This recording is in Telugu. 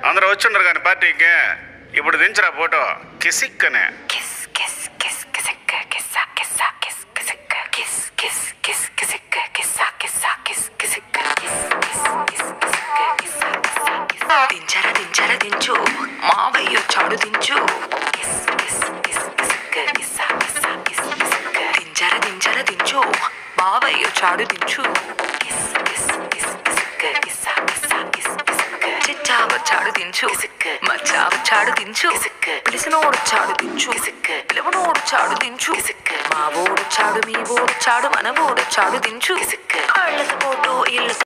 అందరూ వచ్చిండ్రు కానీ పార్టీకి. ఇప్పుడు దించరా ఫోటో కిసిక్ అనే. దించరా దించరా దించు, మావయ్య వచ్చాడు దించు. దించరా దించరా దించు, మావయ్య వచ్చాడు దించు. చిచ్చా వచ్చాడు దించు, మచ్చా వచ్చాడు దించు. పిలిసినోడొచ్చాడు దించు, పిలవనోడొచ్చాడు దించు. మా ఓడొచ్చాడు, మీ ఓడొచ్చాడు, మన ఓడొచ్చాడు దించు. కళ్ళతో పోటు ఇళ్ళతో